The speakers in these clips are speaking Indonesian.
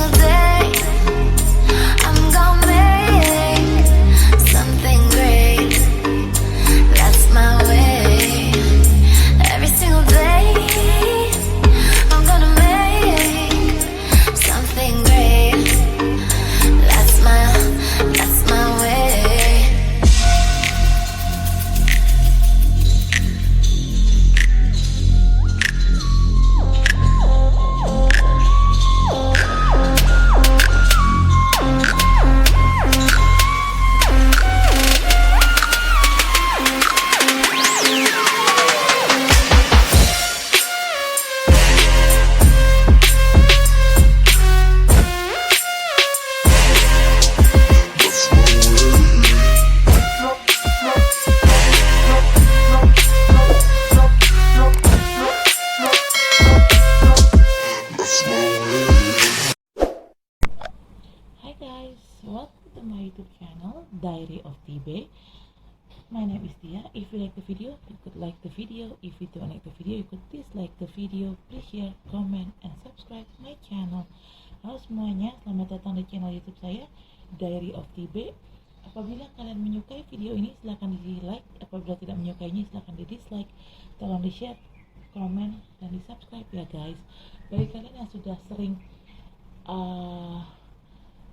single day I'm gonna make something great. That's my way. Every single day I'm gonna make something great. That's my way. Hi guys, welcome to my YouTube channel, Diary of TB. My name is Tia. If you like the video, you could like the video. If you don't like the video, you could dislike the video. Please share, comment, and subscribe my channel. Halo semuanya, selamat datang di channel YouTube saya, Diary of TB. Apabila kalian menyukai video ini, silahkan di like. Apabila tidak menyukainya, silahkan di dislike. Tolong di share, komen, dan di subscribe ya guys. Bagi kalian yang sudah sering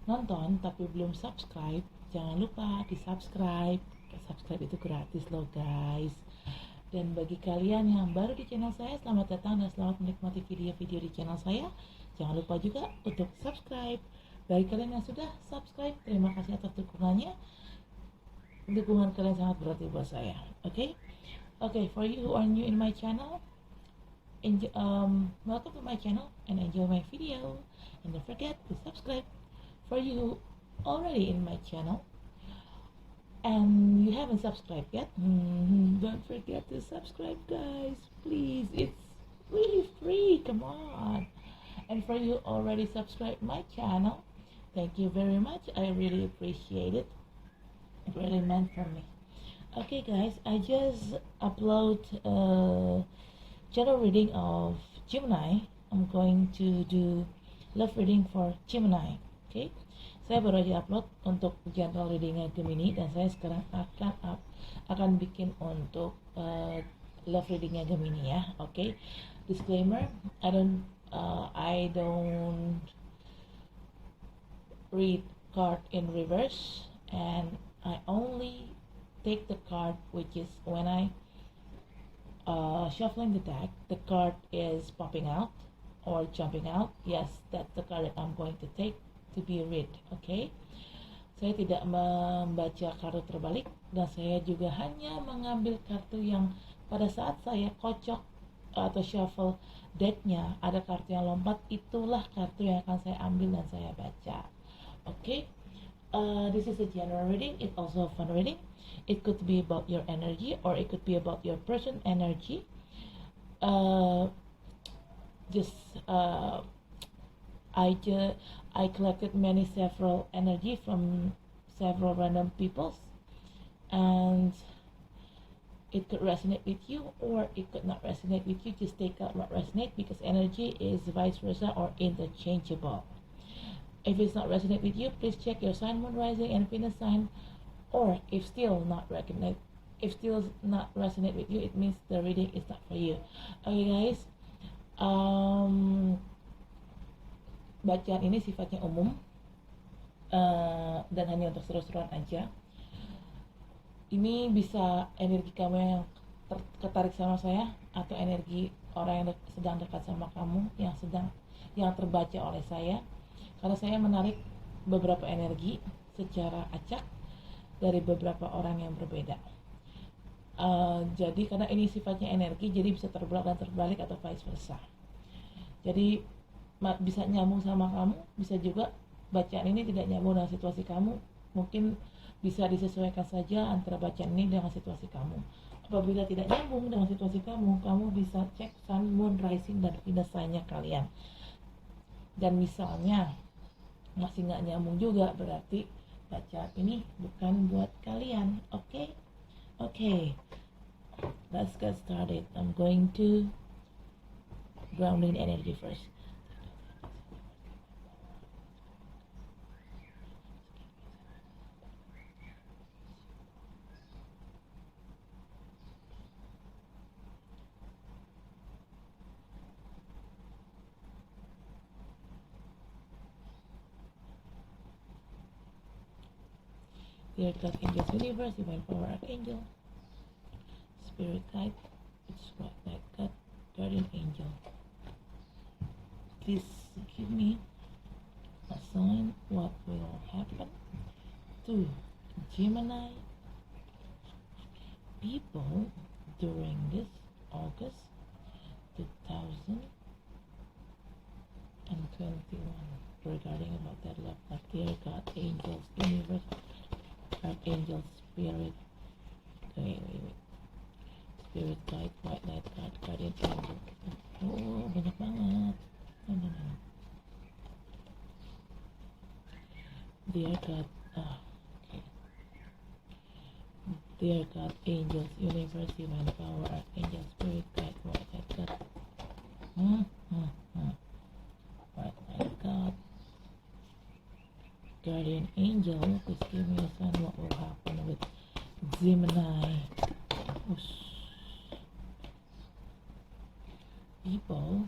nonton tapi belum subscribe, jangan lupa di subscribe. Subscribe itu gratis loh guys. Dan bagi kalian yang baru di channel saya, selamat datang dan selamat menikmati video-video di channel saya. Jangan lupa juga untuk subscribe. Bagi kalian yang sudah subscribe, terima kasih atas dukungannya. Dukungan kalian sangat berarti buat saya. Okay, for you who are new in my channel, welcome to my channel and enjoy my video. And don't forget to subscribe. For you already in my channel and you haven't subscribed yet, don't forget to subscribe guys, please. It's really free, come on. And for you already subscribed my channel, thank you very much. I really appreciate it. It really meant for me. Okay guys, I just upload a general reading of Gemini. I'm going to do love reading for Gemini. Oke, saya baru aja upload untuk general readingnya Gemini dan saya sekarang akan bikin untuk love readingnya Gemini ya. Oke, disclaimer, I don't read card in reverse and I only take the card which is when I shuffling the deck, the card is popping out or jumping out. Yes, that's the card that I'm going to take to be read. Okay, saya tidak membaca kartu terbalik dan saya juga hanya mengambil kartu yang pada saat saya kocok atau shuffle decknya ada kartu yang lompat, itulah kartu yang akan saya ambil dan saya baca. Okay, this is a general reading. It's also a fun reading. It could be about your energy or it could be about your person energy. I collected several energy from several random people, and it could resonate with you or it could not resonate with you. Just take out what resonates because energy is vice versa or interchangeable. If it's not resonate with you, please check your sign, moon, rising, and Venus sign. Or if still not resonate with you, it means the reading is not for you. Okay guys, bacaan ini sifatnya umum dan hanya untuk seru-seruan aja. Ini bisa energi kamu yang tertarik sama saya atau energi orang yang sedang dekat sama kamu yang terbaca oleh saya, karena saya menarik beberapa energi secara acak dari beberapa orang yang berbeda. Jadi karena ini sifatnya energi, jadi bisa terbelak dan terbalik atau vice versa. Jadi bisa nyambung sama kamu, bisa juga bacaan ini tidak nyambung dengan situasi kamu. Mungkin bisa disesuaikan saja antara bacaan ini dengan situasi kamu. Apabila tidak nyambung dengan situasi kamu, kamu bisa cek sun, moon, rising, dan Venus sign-nya kalian. Dan misalnya masih nggak nyambung juga, berarti bacaan ini bukan buat kalian. Oke? Let's get started. I'm going to grounding energy first. Dear God, Angels, Universe, Divine Power, Archangel, Spirit Guide, it's White Knight, God, Guardian Angel. Please give me a sign what will happen to Gemini people during this August 2021 regarding about their love life. Dear God, Angels, Universe, Archangel, Spirit, wait. Spirit Guide, White Knight Card, Guardian Angel. Oh, banyak banget. No. Dear God, okay. Dear God, Angels, Universe, Divine Power, Archangel, Spirit Guide, White Knight God. White Knight God. Guardian Angel, please give me a sign what will happen with Gemini people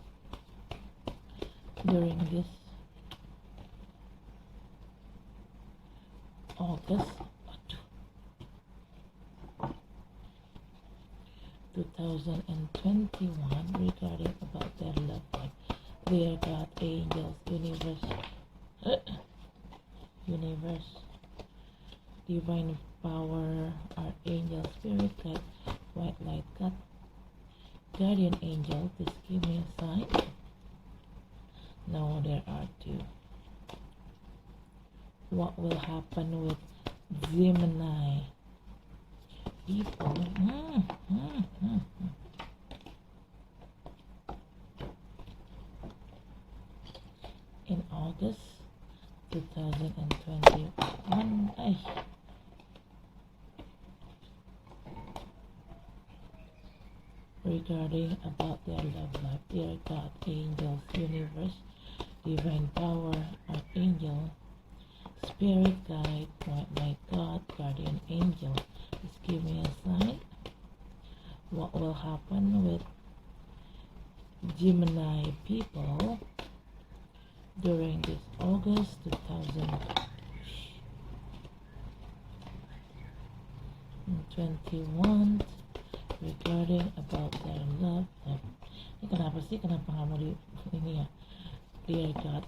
during this August 2021 regarding about their love life. Dear God, Angels, Universe, Divine Power, Archangel, Spirit Guide, White Light God, Guardian Angel, please give me a sign. No, there are two. What will happen with Gemini people? In August 2021. Regarding about their love life. Dear God, Angels, Universe, Divine Power, Archangel, Spirit Guide, White Knight God, Guardian Angel, please give me a sign. What will happen with Gemini people during this August 2021 regarding about their love life. Ini kenapa nggak mau di ini ya? Dear God,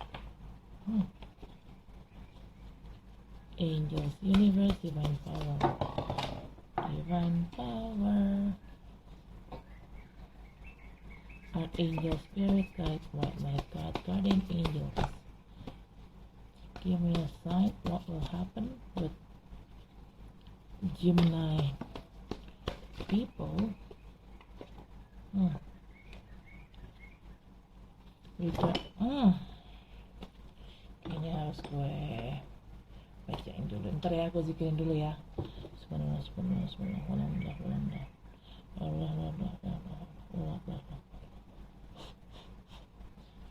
Angels, Universe, Divine Power, Archangel, Spirit Guide, White Knight God, Guardian Angels, give me a sign what will happen with Gemini people kayaknya harus gue bacain dulu, ntar ya gue zikirin dulu ya.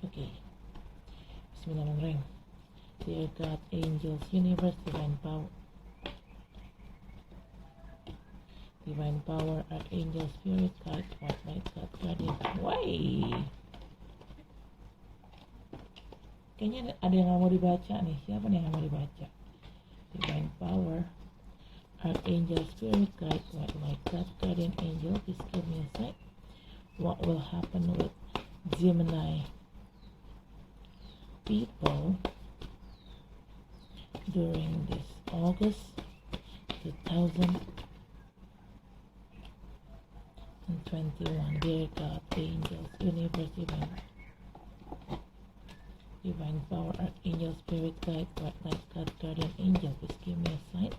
Oke, bismillahirrahmanirrahim. Dear God, Angels, Universe, Divine Power, Archangel, Spirit Guide, White Knight God, Guardian. Kayaknya ada yang nggak mau dibaca nih. Siapa nih yang nggak mau dibaca? Divine Power, Archangel, Spirit Guide, White Knight God, Guardian Angel, please give me a sign. What will happen with Gemini people during this August 2021? Dear God, Angels, Universe, Divine Power, Archangel, Spirit Guide, White Knight God, Guardian Angel, please give me a sign.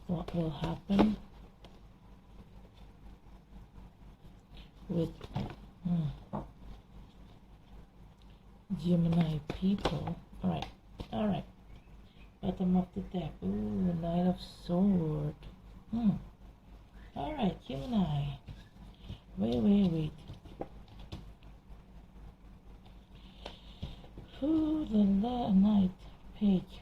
What will happen with Gemini people? Alright. Bottom of the deck. Ooh, Knight of Sword. Alright, Gemini. Wait. Ooh, the Knight page.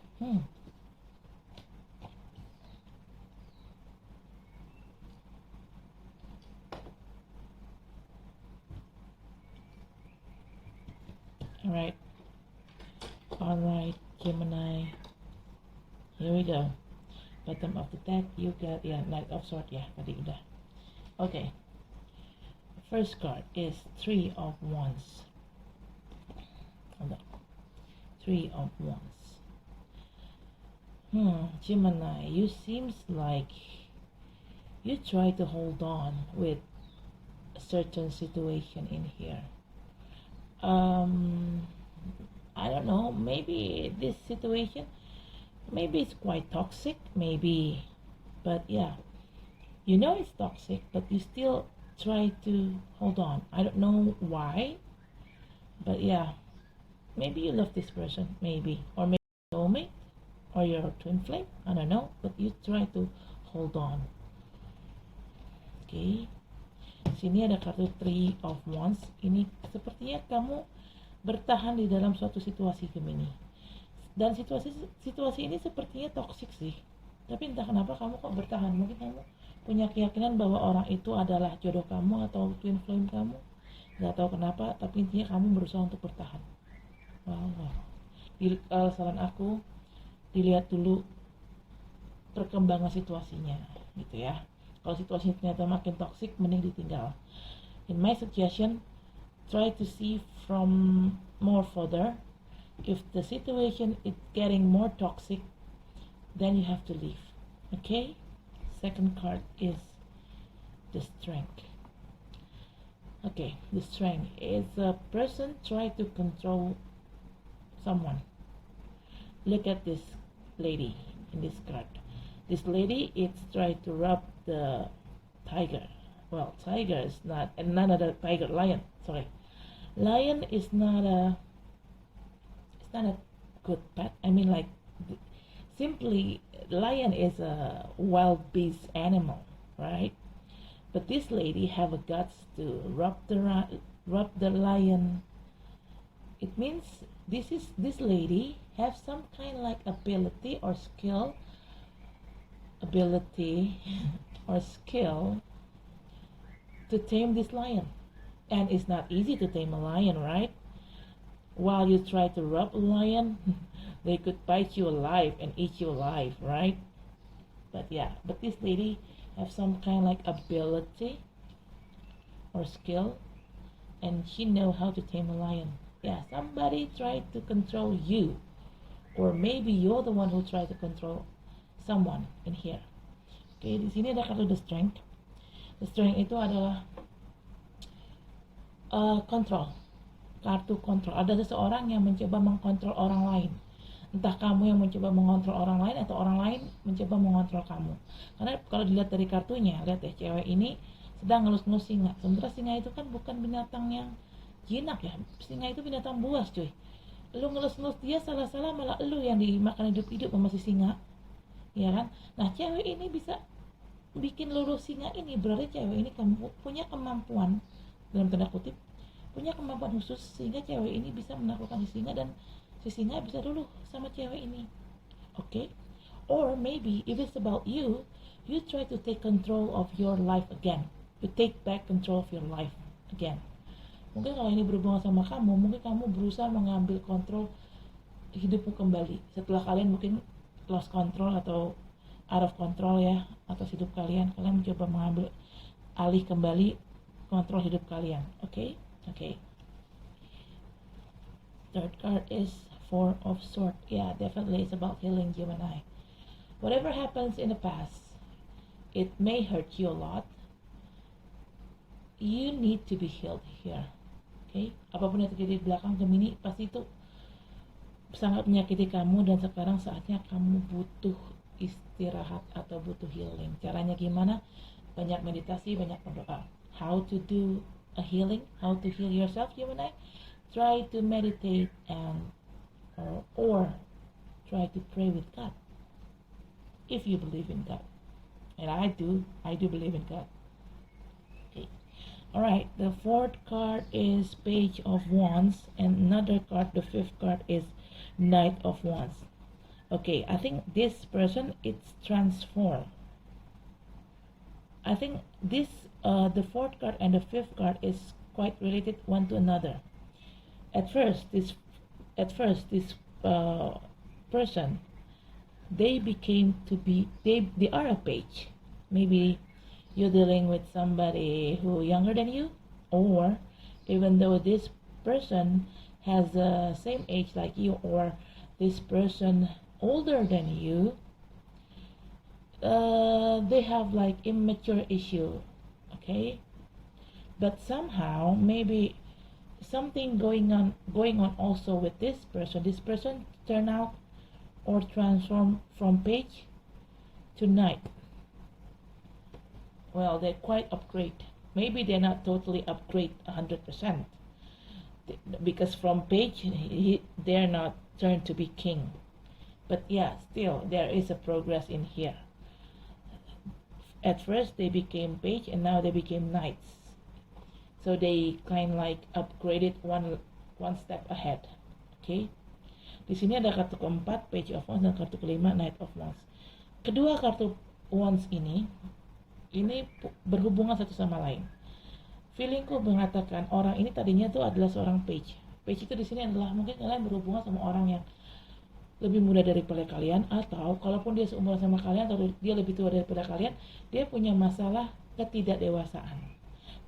Alright, Gemini. Here we go. bottom of the deck you got Knight of Swords ya tadi udah. Okay, first card is Three of Wands. Three of Wands. Gemini, you seems like you try to hold on with a certain situation in here. I don't know, maybe this situation, maybe it's quite toxic, maybe, but yeah, you know it's toxic, but you still try to hold on. I don't know why, but yeah, maybe you love this person, maybe, or maybe soulmate, or your twin flame, I don't know, but you try to hold on. Okay, sini ada kartu Three of Wands. Ini sepertinya kamu bertahan di dalam suatu situasi Gemini, dan situasi ini sepertinya toksik sih, tapi entah kenapa kamu kok bertahan. Mungkin kamu punya keyakinan bahwa orang itu adalah jodoh kamu atau twin flame kamu, nggak tahu kenapa, tapi intinya kamu berusaha untuk bertahan. Saran aku, dilihat dulu perkembangan situasinya gitu ya. Kalau situasinya ternyata makin toksik, mending ditinggal. In my suggestion, try to see from more further. If the situation is getting more toxic, then you have to leave. Okay? Second card is the Strength. Okay, the Strength is a person trying to control someone. Look at this lady in this card. This lady is trying to rub the tiger. Well, tiger is not another tiger. Lion. Sorry. Lion is not a good pet. I mean, like, simply, lion is a wild beast animal, right? But this lady have a guts to rub the lion. It means this lady have some kind like ability or skill to tame this lion. And it's not easy to tame a lion, right? While you try to rub a lion, they could bite you alive and eat you alive, right? But this lady have some kind like ability or skill, and she know how to tame a lion. Yeah, somebody tried to control you, or maybe you're the one who tried to control someone in here. Oke, di sini ada kartu The Strength. The Strength itu adalah kontrol, kartu kontrol. Ada seseorang yang mencoba mengkontrol orang lain. Entah kamu yang mencoba mengontrol orang lain atau orang lain mencoba mengontrol kamu. Karena kalau dilihat dari kartunya, lihat deh, cewek ini sedang ngelus-ngelus singa. Sementara singa itu kan bukan binatang yang jinak ya. Singa itu binatang buas, cuy. Lu ngelus-ngelus dia, salah-salah malah lu yang dimakan hidup-hidup sama si singa. Ya kan? Nah, cewek ini bisa bikin lurus singa ini. Berarti cewek ini punya kemampuan, dalam tanda kutip, punya kemampuan khusus sehingga cewek ini bisa menaklukkan si singa, dan si singa bisa dulu sama cewek ini. Okay? Or maybe if it's about you try to take control of your life again. You take back control of your life again. Mungkin kalau ini berhubungan sama kamu, mungkin kamu berusaha mengambil kontrol hidupmu kembali. Setelah kalian mungkin lost control atau out of control ya, atas hidup kalian mencoba mengambil alih kembali kontrol hidup kalian. Okay? Third card is Four of Swords. Yeah, definitely it's about healing, Gemini. Whatever happens in the past, it may hurt you a lot. You need to be healed here. Okay? Apapun yang terjadi di belakang Gemini, pasti itu sangat menyakiti kamu, dan sekarang saatnya kamu butuh istirahat atau butuh healing. Caranya gimana? Banyak meditasi, banyak berdoa. How to do a healing? How to heal yourself, Gemini? Try to meditate and or try to pray with God, if you believe in God. And I do believe in God. Okay. Alright, the fourth card is Page of Wands, and another card, the fifth card, is Knight of Wands. Okay, I think this person, it's transformed. I think this, the fourth card and the fifth card is quite related one to another. At first, this person they became to be, they are a page. Maybe you're dealing with somebody who younger than you, or even though this person has the same age like you, or this person older than you, they have like immature issue, okay? But somehow maybe something going on also with this person turn out or transform from page to knight. Well, they quite upgrade. Maybe they're not totally upgrade 100%, because from page they're not turned to be king. But yeah, still there is a progress in here. At first they became page and now they became knights. So they kind like upgraded one step ahead. Okay? Di sini ada kartu keempat Page of Wands dan kartu kelima Knight of Wands. Kedua kartu Wands ini berhubungan satu sama lain. Feelingku mengatakan orang ini tadinya tuh adalah seorang page. Page itu di sini adalah mungkin kalian berhubungan sama orang yang lebih muda daripada kalian, atau kalaupun dia seumuran sama kalian atau dia lebih tua daripada kalian, dia punya masalah ketidakdewasaan.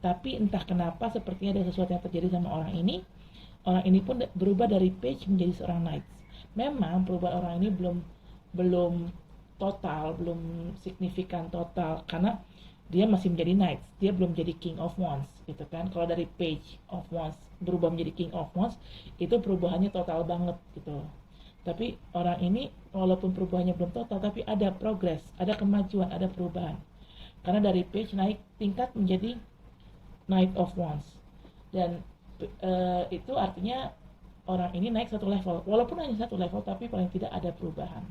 Tapi entah kenapa sepertinya ada sesuatu yang terjadi sama orang ini. Orang ini pun berubah dari page menjadi seorang knight. Memang perubahan orang ini belum total, belum signifikan total, karena dia masih menjadi knight. Dia belum jadi king of wands, gitu kan. Kalau dari page of wands berubah menjadi king of wands, itu perubahannya total banget, gitu. Tapi orang ini walaupun perubahannya belum total, tapi ada progress, ada kemajuan, ada perubahan. Karena dari page naik tingkat menjadi Knight of Wands, dan itu artinya orang ini naik satu level, walaupun hanya satu level, tapi paling tidak ada perubahan,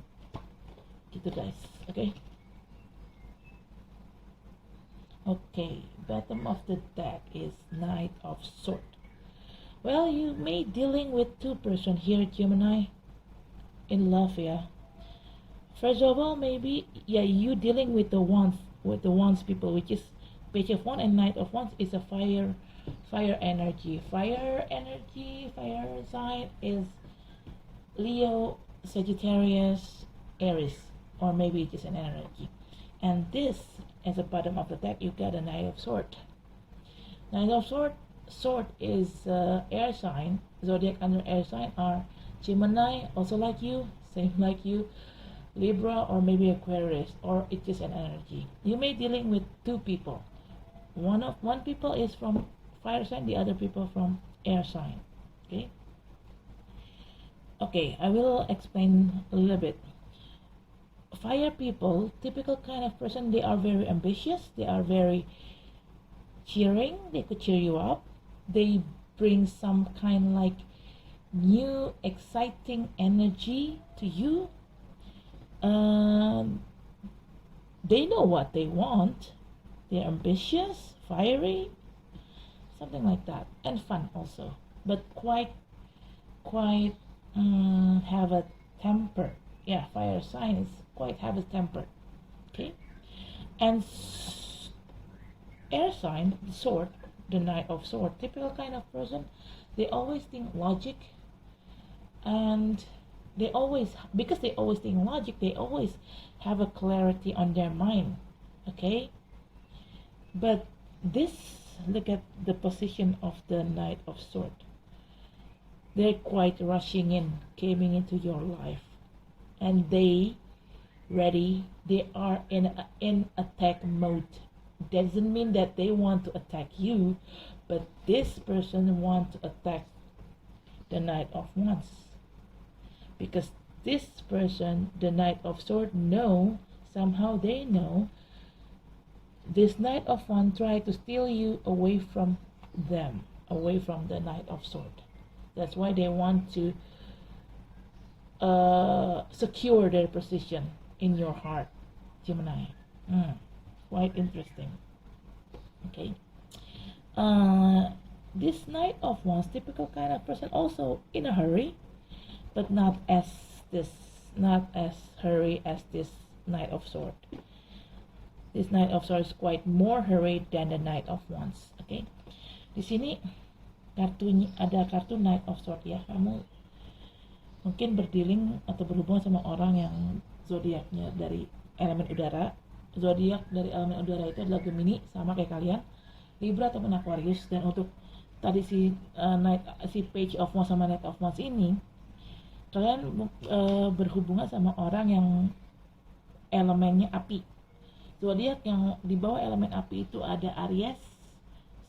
gitu guys. Okay, bottom of the deck is Knight of Swords. Well, you may dealing with two person here, Gemini, in love, yeah. First of all, maybe you dealing with the wands people, which is Page of Wands and Knight of Wands is a fire energy. Fire sign is Leo, Sagittarius, Aries, or maybe just an energy. And this, at the bottom of the deck, you got a Knight of Swords. Knight of Sword is air sign. Zodiac under air sign are Gemini, also like you, same like you, Libra, or maybe Aquarius, or it's just an energy. You may dealing with two people. One people is from fire sign, the other people from air sign. Okay, I will explain a little bit. Fire people, typical kind of person, they are very ambitious, they are very cheering, they could cheer you up, they bring some kind like new exciting energy to you. They know what they want. They're ambitious, fiery, something like that, and fun also, but quite have a temper. Yeah, fire sign is quite have a temper. Okay, and air sign, the sword, the Knight of Sword, typical kind of person. They always think logic, and because they always think logic, they always have a clarity on their mind. Okay, but look at the position of the Knight of Sword. They're quite rushing coming into your life, and they are in attack mode. Doesn't mean that they want to attack you, but this person wants to attack the Knight of Wands, because this person, the Knight of Swords, somehow they know this Knight of Wands try to steal you away from them, away from the Knight of Swords. That's why they want to secure their position in your heart, Gemini. Quite interesting. Okay. This Knight of Wands, typical kind of person, also in a hurry, but not as hurry as this Knight of Swords. This Knight of Swords is quite more hurried than the Knight of Wands. Okay. Di sini ada kartu Knight of Swords ya. Kamu mungkin berdealing atau berhubungan sama orang yang zodiaknya dari elemen udara. Zodiak dari elemen udara itu adalah Gemini, sama kayak kalian, Libra ataupun Aquarius. Dan untuk tadi si Page of Wands sama Knight of Wands ini, kalian berhubungan sama orang yang elemennya api. Zodiak yang di bawah elemen api itu ada Aries,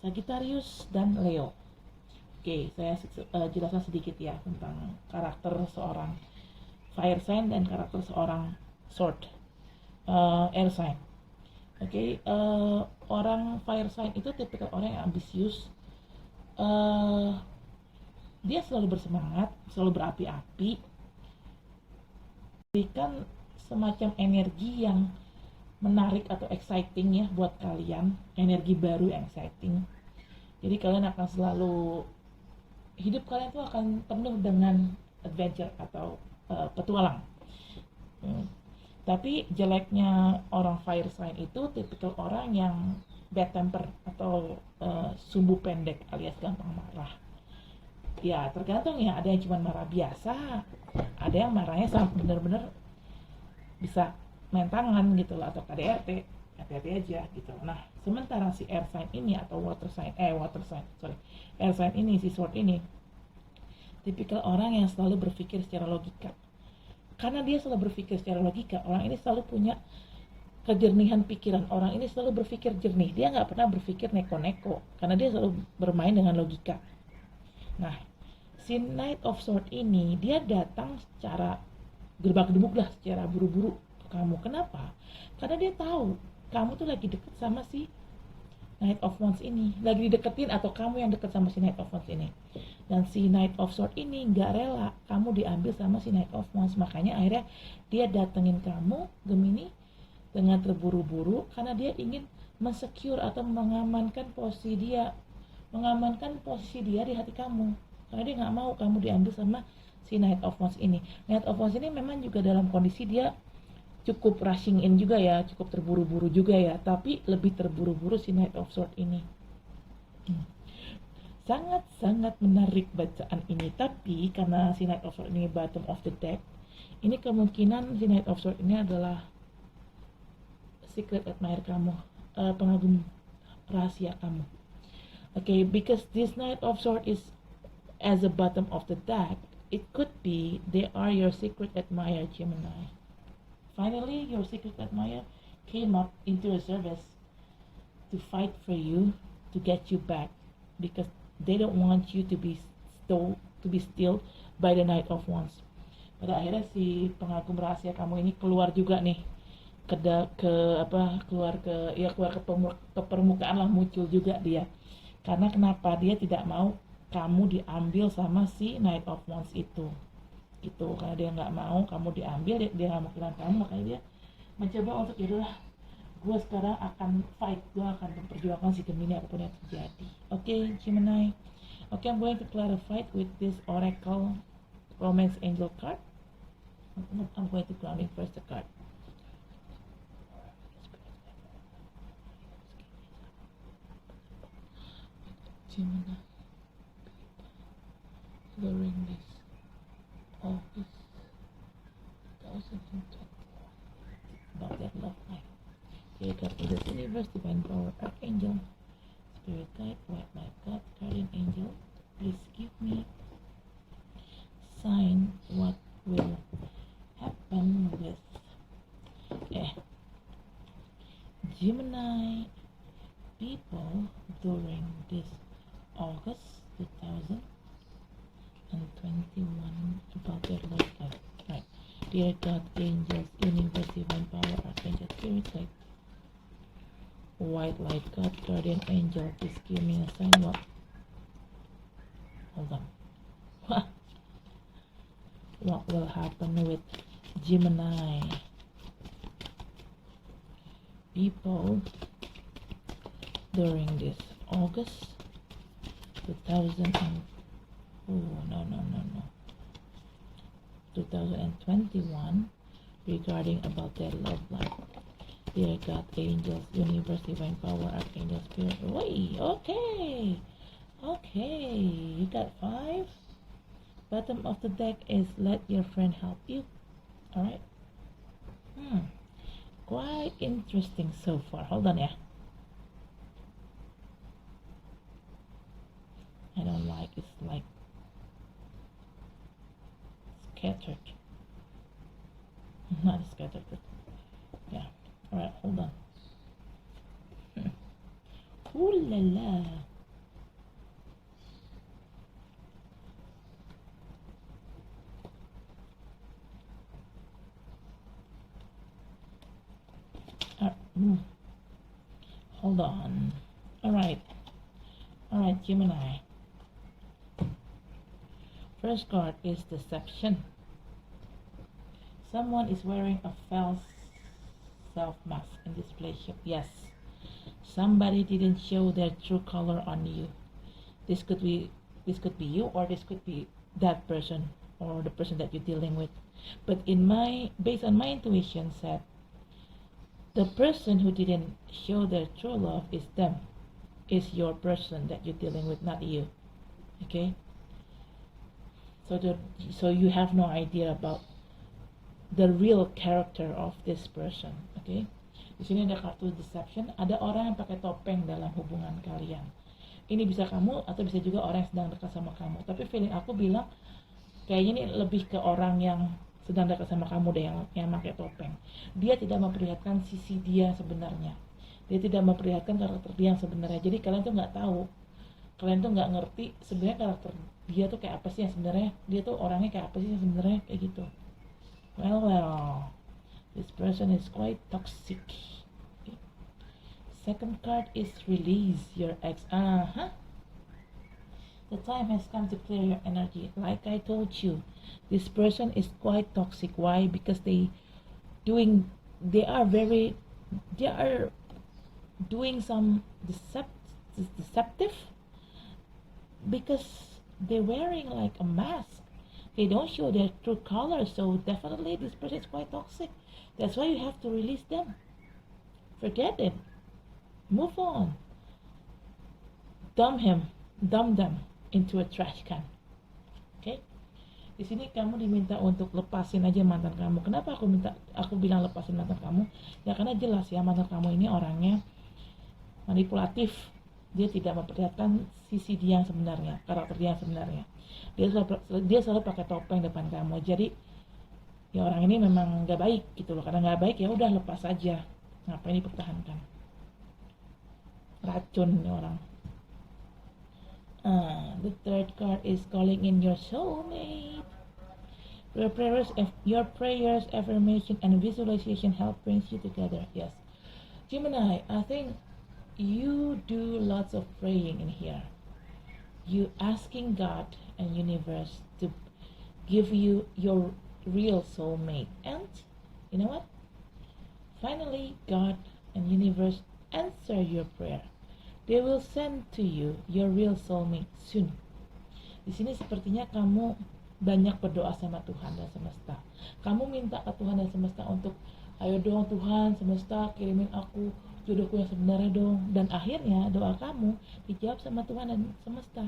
Sagittarius, dan Leo. Oke, saya jelaskan sedikit ya tentang karakter seorang fire sign dan karakter seorang air sign. Oke, orang fire sign itu tipikal orang yang ambisius. Dia selalu bersemangat, selalu berapi-api, berikan semacam energi yang menarik atau exciting ya buat kalian, energi baru yang exciting. Jadi kalian akan selalu, hidup kalian tuh akan penuh dengan adventure atau petualang. Tapi jeleknya orang fire sign itu tipikal orang yang bad temper atau sumbu pendek alias gampang marah. Ya tergantung ya, ada yang cuma marah biasa, ada yang marahnya sampai bener-bener bisa main tangan gitu loh, atau KDRT, hati-hati aja gitu. Nah sementara si air sign ini atau air sign ini, si sword ini, tipikal orang yang selalu berpikir secara logika. Karena dia selalu berpikir secara logika, orang ini selalu punya kejernihan pikiran. Orang ini selalu berpikir jernih, dia nggak pernah berpikir neko-neko, karena dia selalu bermain dengan logika. Nah, si Knight of Sword ini, dia datang secara gerbak-gebuk lah, secara buru-buru ke kamu. Kenapa? Karena dia tahu kamu tuh lagi deket sama si Knight of Wands ini, lagi dideketin, atau kamu yang deket sama si Knight of Wands ini. Dan si Knight of Sword ini nggak rela kamu diambil sama si Knight of Wands. Makanya akhirnya dia datengin kamu, Gemini, dengan terburu-buru, karena dia ingin mensecure atau mengamankan posisi dia di hati kamu. Karena dia nggak mau kamu diambil sama si Knight of Wands ini. Knight of Wands ini memang juga dalam kondisi dia cukup rushing in juga ya, cukup terburu-buru juga ya, tapi lebih terburu-buru si Knight of Sword ini. Sangat-sangat menarik bacaan ini, tapi karena si Knight of Sword ini bottom of the deck, ini kemungkinan si Knight of Sword ini adalah secret admirer kamu, pengagum rahasia kamu. Okay, because this Knight of Sword is as a bottom of the deck, it could be they are your secret admirer, Gemini. Finally, your secret admirer came up into your service to fight for you, to get you back, because they don't want you to be still by the Knight of Wands. Pada akhirnya si pengagum rahasia kamu ini keluar juga nih keluar ke permukaan lah, muncul juga dia. Karena kenapa? Dia tidak mau kamu diambil sama si Knight of Wands itu. Gitu, karena dia nggak mau kamu diambil, dia nggak mau kehilangan kamu, makanya dia mencoba untuk, yaudahlah, gue sekarang akan fight, gue akan memperjuangkan si Gemini apapun yang terjadi. Okay, Gemini. Okay, I'm going to clarify with this Oracle Romance Angel card. I'm going to grounding first the card. Gemini, during this August 2021, about that love life. Okay, God of this universe, divine power, archangel, spirit guide, white light God, guardian angel, please give me sign what will happen with Gemini people during this August 2021 about their love life. Right. Dear God, angels, universe, divine power, archangel, spirit guide, white light God, guardian angel, please give me a sign what? Hold on. What will happen with Gemini people during this August 2021 regarding about their love life. Dear God, angels, universe, divine power, archangel, spirit. Wait, okay, you got 5. Bottom of the deck is let your friend help you. All right. Quite interesting so far. Hold on ya. I don't like it's like scattered. Not scattered, but yeah. Alright, hold on. Ooh la la. Hold on. Alright, Gemini. First card is deception. Someone is wearing a false self mask in this relationship. Yes, somebody didn't show their true color on you. This could be you, or this could be that person, or the person that you're dealing with. But based on my intuition, said the person who didn't show their true love is them, is your person that you're dealing with, not you. Okay. So you have no idea about the real character of this person. Okay. Di sini ada kartu deception. Ada orang yang pakai topeng dalam hubungan kalian. Ini bisa kamu atau bisa juga orang yang sedang dekat sama kamu. Tapi feeling aku bilang kayaknya ini lebih ke orang yang sedang dekat sama kamu deh, yang pakai topeng. Dia tidak memperlihatkan sisi dia sebenarnya. Dia tidak memperlihatkan karakter dia yang sebenarnya. Jadi kalian tuh nggak tahu, kalian tuh nggak ngerti sebenarnya karakter dia tuh kayak apa sih yang sebenarnya. Dia tuh orangnya kayak apa sih yang sebenarnya, kayak gitu. Well, this person is quite toxic. Okay. Second card is release your ex. The time has come to clear your energy. Like I told you, this person is quite toxic. Why? Because they are doing some deceptive, because they're wearing like a mask. They don't show their true color, so definitely this person is quite toxic. That's why you have to release them. Forget it. Move on. Dump them into a trash can. Okay? Di sini kamu diminta untuk lepasin aja mantan kamu. Kenapa aku bilang lepasin mantan kamu? Ya karena jelas ya, mantan kamu ini orangnya manipulatif. Dia tidak memperlihatkan sisi dia yang sebenarnya, karakter dia yang sebenarnya. Dia selalu pakai topeng depan kamu. Jadi ya orang ini memang nggak baik gitu loh. Karena nggak baik ya udah lepas aja. Ngapain dipertahankan? Racun nih orang. The third card is calling in your soulmate. Your prayers, affirmation, and visualization help brings you together. Yes, Gemini, I think you do lots of praying in here. You asking God and universe to give you your real soulmate, and you know what? Finally, God and universe answer your prayer. They will send to you your real soulmate soon. Di sini sepertinya kamu banyak berdoa sama Tuhan dan semesta. Kamu minta ke Tuhan dan semesta untuk, ayo dong Tuhan semesta kirimin aku jodohku yang sebenarnya dong. Dan akhirnya doa kamu dijawab sama Tuhan dan semesta.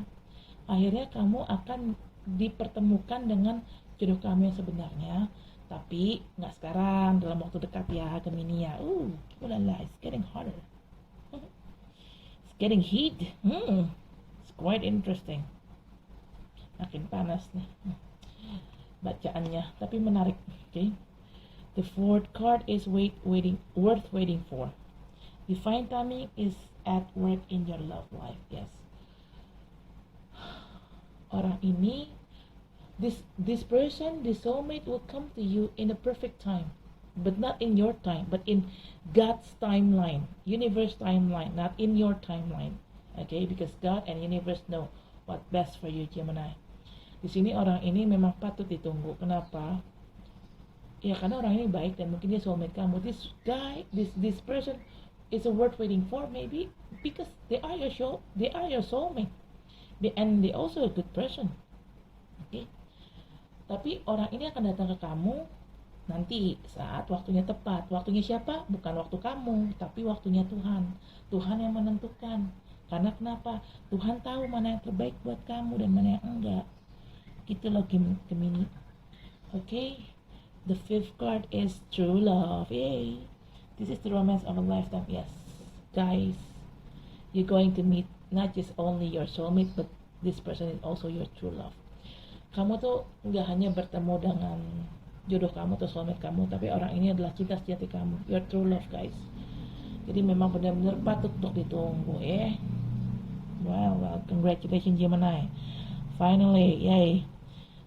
Akhirnya kamu akan dipertemukan dengan jodoh kamu yang sebenarnya. Tapi nggak sekarang, dalam waktu dekat ya, Gemini ya. Ulala, it's getting harder. It's getting heat. It's quite interesting. Makin panas nih bacaannya, tapi menarik. Okay. The fourth card is worth waiting for. Divine timing is at work in your love life. Yes. Orang ini, this person, this soulmate will come to you in a perfect time, but not in your time, but in God's timeline, universe timeline, not in your timeline. Okay, because God and universe know what best for you, Gemini. Di sini orang ini memang patut ditunggu. Kenapa? Ya karena orang ini baik dan mungkin dia soulmate kamu. This person is worth waiting for, maybe because they are your soulmate, and they also a good person. Okay. Tapi orang ini akan datang ke kamu nanti saat waktunya tepat. Waktunya siapa? Bukan waktu kamu, tapi waktunya Tuhan. Tuhan yang menentukan. Karena kenapa? Tuhan tahu mana yang terbaik buat kamu dan mana yang enggak. Gitu loh Gemini. Okay. The fifth card is true love. Yay! This is the romance of a lifetime. Yes, guys, you're going to meet not just only your soulmate, but this person is also your true love. Kamu tuh nggak hanya bertemu dengan jodoh kamu atau soulmate kamu, tapi orang ini adalah cinta sejati kamu, your true love, guys. Jadi memang benar-benar patut untuk ditunggu, ya. Well, congratulations Gemini. Finally, yay.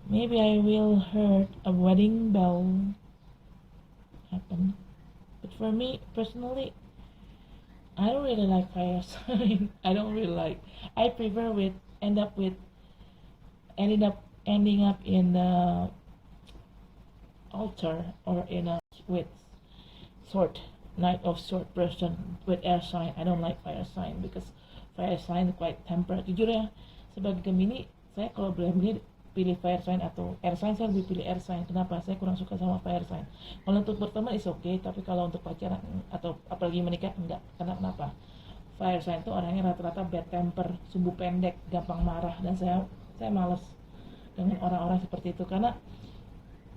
Maybe I will heard a wedding bell happen. But for me, personally, I don't really like fire sign. I prefer ending up in the altar or in a with Knight of Sword person with air sign. I don't like fire sign because fire sign quite temperate. Jujur ya, sebagai Gemini, saya kalau boleh milih pilih fire sign atau air sign, saya lebih pilih air sign. Kenapa? Saya kurang suka sama fire sign. Kalau untuk berteman is okay, tapi kalau untuk pacaran atau apalagi menikah enggak. Kenapa? Fire sign itu orangnya rata-rata bad temper, sumbu pendek, gampang marah, dan saya malas dengan orang-orang seperti itu karena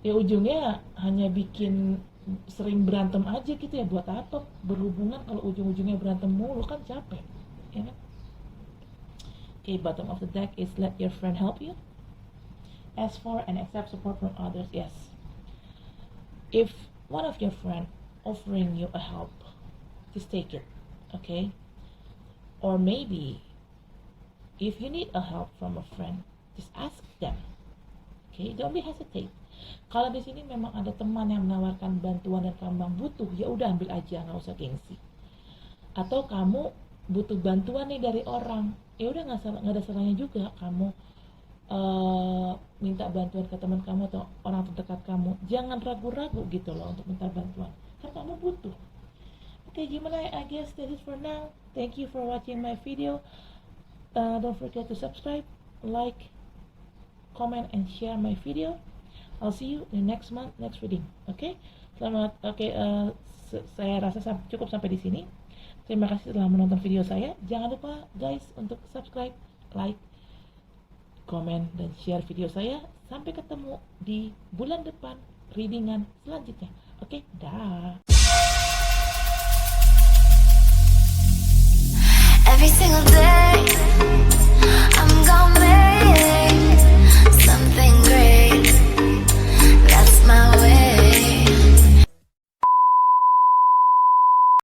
ya ujungnya hanya bikin sering berantem aja gitu ya. Buat apa berhubungan kalau ujung-ujungnya berantem mulu, kan capek, ya kan? Okay, bottom of the deck is let your friend help you. Ask for and accept support from others. Yes. If one of your friend offering you a help, just take it, okay? Or maybe if you need a help from a friend, just ask them. Okay, don't be hesitate. Kalau di sini memang ada teman yang menawarkan bantuan dan kamu butuh, ya udah ambil aja, nggak usah gengsi. Atau kamu butuh bantuan nih dari orang, ya udah nggak ada salahnya juga kamu minta bantuan ke teman kamu atau orang terdekat kamu. Jangan ragu-ragu gitu loh untuk minta bantuan, kan kamu butuh. Okay, Gemini, I guess that is for now. Thank you for watching my video. Don't forget to subscribe, like, comment, and share my video. I'll see you in next reading. Okay? Selamat. Okay, saya rasa cukup sampai di sini. Terima kasih telah menonton video saya. Jangan lupa guys untuk subscribe, like, komen, dan share video saya. Sampai ketemu di bulan depan readingan selanjutnya. Oke, dah. Every single day